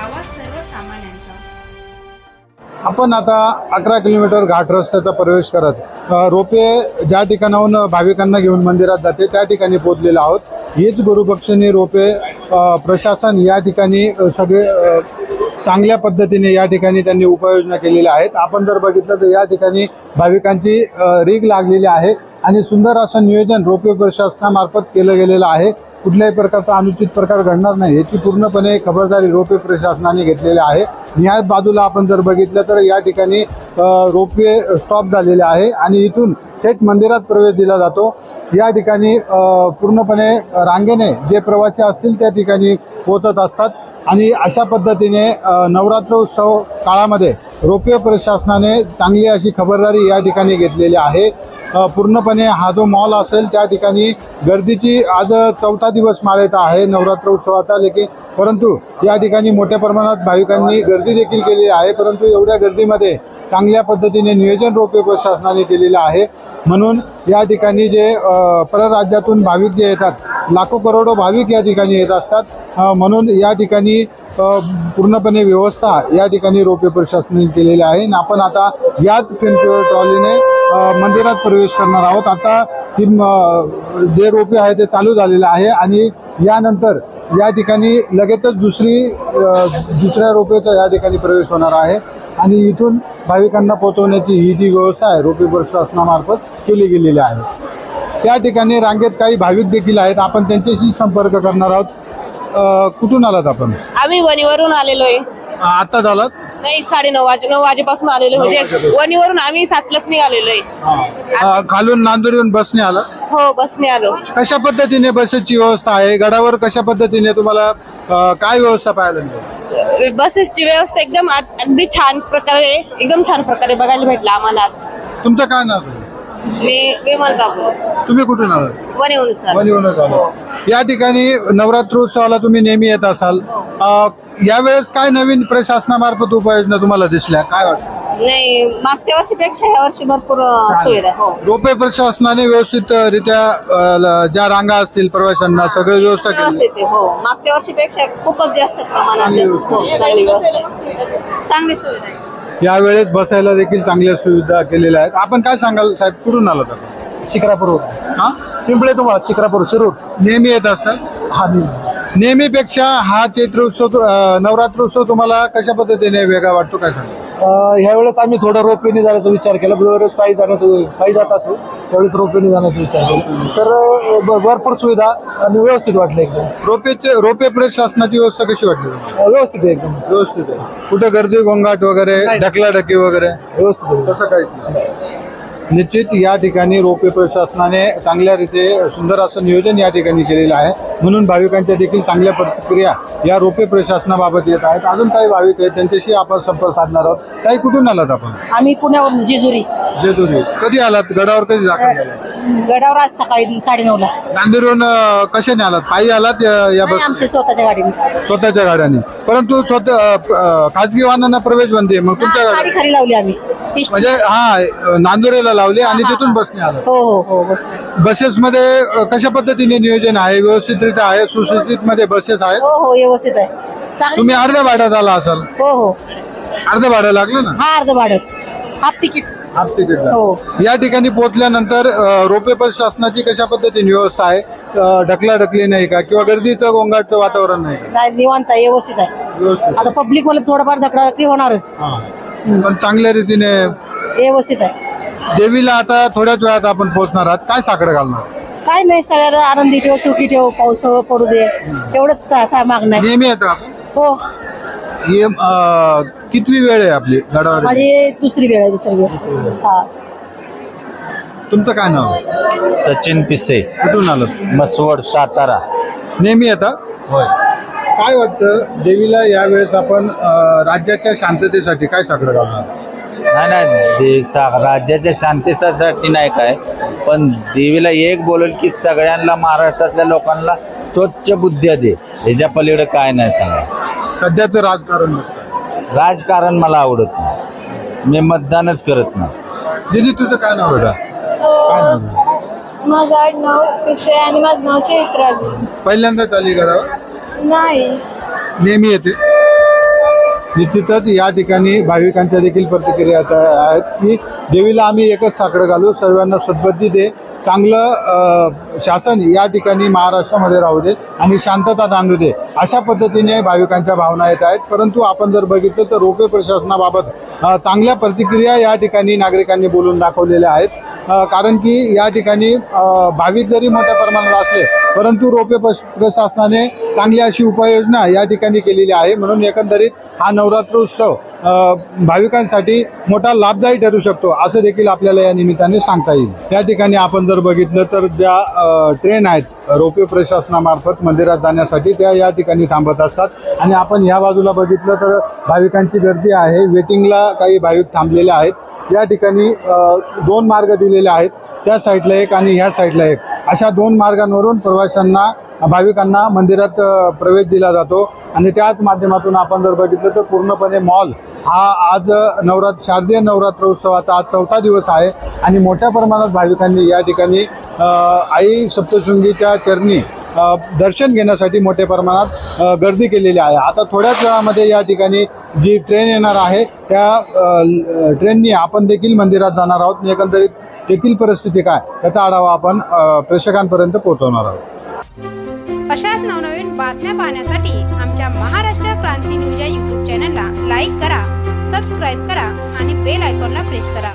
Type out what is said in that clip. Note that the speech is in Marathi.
आवाज सर्वसामान्यांचा. आपण आता 11 किलोमीटर घाट रस्त्याचा प्रवेश करत रोपे ज्या ठिकाणाहून भाविकांना घेऊन मंदिरात जाते त्या ठिकाणी पोहोचलेलो आहोत. हीच गुरुबक्षिणी रोपे प्रशासन या ठिकाणी सगळे चांगल्या पद्धतीने या ठिकाणी त्यांनी उपाययोजना केलेल्या आहेत. आपण जर बघितलं तर या ठिकाणी भाविकांची रीग लागलेली आहे आणि सुंदर असं नियोजन रोपे प्रशासनामार्फत केलं गेलेलं आहे. कुठल्याही प्रकारचा अनुचित प्रकार घडणार नाही याची पूर्णपणे खबरदारी रोपे प्रशासनाने घेतलेली आहे. न्याय बाजूला आपण जर बघितलं तर या ठिकाणी रोपवे स्टॉप झालेले आहे आणि इथून थेट मंदिरात प्रवेश दिला जातो. या ठिकाणी पूर्णपणे रांगेने जे प्रवासी असतील त्या ठिकाणी पोहोचत असतात आणि अशा पद्धतीने नवरात्र उत्सव काळामध्ये रोपवे प्रशासनाने चांगली अशी खबरदारी या ठिकाणी घेतलेली आहे. पूर्णपणे हा जो मॉल असेल त्या ठिकाणी गर्दीची आज 4था दिवस माळेचा आहे नवरात्र उत्सवाचा लेखी, परंतु या ठिकाणी मोठ्या प्रमाणात भाविकांनी गर्दी देखील केलेली आहे. परंतु एवढ्या गर्दीमध्ये चांगल्या पद्धतीने नियोजन रोपवे प्रशासनाने केलेलं आहे. म्हणून या ठिकाणी जे परराज्यातून भाविक जे येतात, लाखो करोडो भाविक या ठिकाणी येत असतात. म्हणून या ठिकाणी पूर्णपणे व्यवस्था या ठिकाणी रोपवे प्रशासनाने केलेली आहे. आणि आपण आता याच फिल्म ट्रॉलीने मंदिरात प्रवेश करणार आहोत. आता जे रोपे आहे ते चालू झालेलं आहे आणि यानंतर या ठिकाणी लगेचच दुसऱ्या रोपेचा या ठिकाणी प्रवेश होणार आहे आणि इथून भाविकांना पोहोचवण्याची ही जी व्यवस्था आहे रोपवे प्रशासनामार्फत केली गेलेली आहे. त्या ठिकाणी रांगेत काही भाविक देखील आहेत. आपण त्यांच्याशी संपर्क करणार आहोत. कुठून आलात आपण? आम्ही वणीवरून आलेलो आहे. आता झालात? नाही, 9:30 वाजेपासून आलेलो, म्हणजे वणीवरून आम्ही 7लाच निघालेलो आहे. खालून नांदुरीहून बसने आला? हो, बसने आलो. कशा पद्धतीने बसेसची व्यवस्था आहे? गडावर कशा पद्धतीने तुम्हाला काय व्यवस्था पाहायला मिळते? बसेसची व्यवस्था एकदम अगदी छान प्रकारे बघायला भेटला आम्हाला. तुमचं काय नाव आहे? मी विमल बाबू. तुम्ही कुठून आलात? वणीवरून आलो. या ठिकाणी नवरात्रोत्सवाला तुम्ही नेहमी येत असाल. यावेळेस काय नवीन प्रशासनामार्फत उपाययोजना तुम्हाला दिसल्या? काय वाटतं? नाही, मागच्या वर्षीपेक्षा ह्या वर्षी भरपूर सुविधा. हो, रोपवे प्रशासनाने व्यवस्थितरित्या ज्या रांगा असतील प्रवाशांना सगळं व्यवस्था केली. हो, मागच्या वर्षीपेक्षा खूपच जास्त प्रमाणात चांगली व्यवस्था, चांगली सुविधा आहे. यावेळेस बसायला देखील चांगल्या सुविधा केलेल्या आहेत. आपण काय सांगाल साहेब, कुठून आलात आपण? शिक्रापूर. हा, पिंपळे तुम्हाला शिक्रापूर शिरूर. नेहमी येत असतात? हा, नेहमीपेक्षा हा चैत्रोत्सव नवरात्रोत्सव तुम्हाला कशा पद्धतीने वेगळा वाटतो, काय सांगा? ह्यावेळेस आम्ही थोडं रोपवेने जाण्याचा विचार केला. दररोज पायी जात असो, त्यावेळेस रोपवेने जाण्याचा विचार केला. तर भरपूर सुविधा आणि व्यवस्थित वाटलं एकदम. रोपे प्रशासनाची व्यवस्था कशी वाटली? व्यवस्थित आहे एकदम. व्यवस्थित आहे. कुठं गर्दी गोंगाट वगैरे, ढकलाढकली वगैरे? व्यवस्थित आहे. तसं काही निश्चित या ठिकाणी रोपवे प्रशासनाने चांगल्या रीते सुंदर असं नियोजन या ठिकाणी केलेलं आहे. म्हणून भाविकांच्या देखील चांगल्या प्रतिक्रिया या रोपवे प्रशासनाबाबत येत आहेत. अजून काही भाविक आहेत त्यांच्याशी आपण संपर्क साधणार आहोत. काही कुठून आलात आपण? आम्ही पुण्यावरून जेजुरी. कधी आलात? गडावर कधी दाखल झाला? गडावर आज सकाळी 9:30ला. नांदेडहून कशाने आलात? पायी आलात या बस? आमच्या स्वतःच्या गाडीने. स्वतःच्या गाड्याने. परंतु खासगी वाहनांना प्रवेश बंदी आहे. मग तुमच्या गाडी खाली लावली आम्ही, म्हणजे हा नांदुरेला लावली आणि तिथून बसने आला? हो. बसेस मध्ये कशा पद्धतीने नियोजन आहे? व्यवस्थितरित्या आहे? सुशिक्षित मध्ये बसेस आहेत? हो, व्यवस्थित आहे. तुम्ही अर्ध्या भाड्यात आला असाल? हो. अर्ध्या भाडं लागलं ना? हा, अर्ध भाडं, हाफ तिकीट. हो. या ठिकाणी पोहोचल्यानंतर रोपवे प्रशासनाची कशा पद्धतीने व्यवस्था आहे? ढकलाढकली नाही का किंवा गर्दीचं गोंगाटचं वातावरण नाही? नाही, निवांत आहे, व्यवस्थित आहे. व्यवस्थित. आता पब्लिक मध्ये थोडंफार ढकलाढकली होणारच. पण चांगल्या रीतीने व्यवस्थित आहे. देवीला आता थोड्याच वेळात आपण पोहोचणार आहात. काय साकडं घालणार? काय नाही, सगळ्यांना आनंदी ठेव, सुखी ठेव, पाऊस पडू दे, एवढंच मागणं आहे. नेहमी येतं आपण? हो. हे कितवी वेळ आहे आपली गडावर? माझी दुसरी वेळ आहे. हा. तुमचं काय नाव? सचिन पिसे. कुठून आलं? मसवड, सातारा. नेहमी येता? होय. काय वाटतं देवीला यावेळेस आपण राज्याच्या शांततेसाठी काय साकडं घालणार? नाही, राज्याच्या शांतीसाठी नाही काय, पण देवीला एक बोलेल की सगळ्यांना, महाराष्ट्रातल्या लोकांना स्वच्छ बुद्ध्या दे. ह्याच्या पलीकडे काय नाही सांगा. सध्याचं राजकारण मला आवडत नाही. मी मतदानच करत नाही. दीदी तुझं काय नाव बेटा? माझं आडनाव पिसे आणि माझं नाव चैत्र. पहिल्यांदाच आली गडावर? नाही, नेहमी येते? निश्चितच या ठिकाणी भाविकांच्या देखील प्रतिक्रिया आहेत की देवीला आम्ही एकच साकडं घालू, सर्वांना सद्बुद्धी दे, चांगलं शासन या ठिकाणी महाराष्ट्रामध्ये राहू दे आणि शांतता नांदू दे, अशा पद्धतीने भाविकांच्या भावना येत आहेत. परंतु आपण जर बघितलं तर रोपवे प्रशासनाबाबत चांगल्या प्रतिक्रिया या ठिकाणी नागरिकांनी बोलून दाखवलेल्या आहेत. कारण की या ठिकाणी भाविक जरी मोठ्या प्रमाणात असले परंतु रोपवे प्रशासनाने चांगली अशी उपाययोजना या ठिकाणी केलेली आहे. म्हणून एकंदरीत हा नवरात्रोत्सव भाविकांसाठी मोठा लाभदायी ठरू शकतो असं देखील आपल्याला या निमित्ताने सांगता येईल. या ठिकाणी आपण जर बघितलं तर ज्या ट्रेन आहेत रोपवे प्रशासनामार्फत मंदिरात जाण्यासाठी त्या या ठिकाणी थांबत असतात आणि आपण ह्या बाजूला बघितलं तर भाविकांची गर्दी आहे. वेटिंगला काही भाविक थांबलेले आहेत. या ठिकाणी 2 मार्ग दिलेले आहेत, त्या साईडला एक आणि ह्या साईडला एक, अशा 2 मार्गांवरून प्रवाशांना भाविकांना मंदिरात प्रवेश दिला जातो. आणि त्याच माध्यमातून आपण जर बघितलं तर पूर्णपणे मॉल हा आज शारदीय नवरात्रोत्सवाचा आज 4था दिवस आहे आणि मोठ्या प्रमाणात भाविकांनी या ठिकाणी आई सप्तशृंगीच्या चरणी दर्शन घेण्यासाठी मोठ्या प्रमाणात गर्दी केलेली आहे. आता थोड्याच वेळामध्ये या ठिकाणी जी ट्रेन येणार आहे त्या ट्रेननी आपण देखील मंदिरात जाणार आहोत. एकंदरीत तेथील परिस्थिती काय याचा आढावा आपण प्रेक्षकांपर्यंत पोहोचवणार आहोत. अशाच नवनवीन बातम्या पाहण्यासाठी आमच्या महाराष्ट्र क्रांती न्यूज या यूट्यूब चॅनलला लाईक करा, सबस्क्राईब करा आणि बेल आयकॉनला प्रेस करा.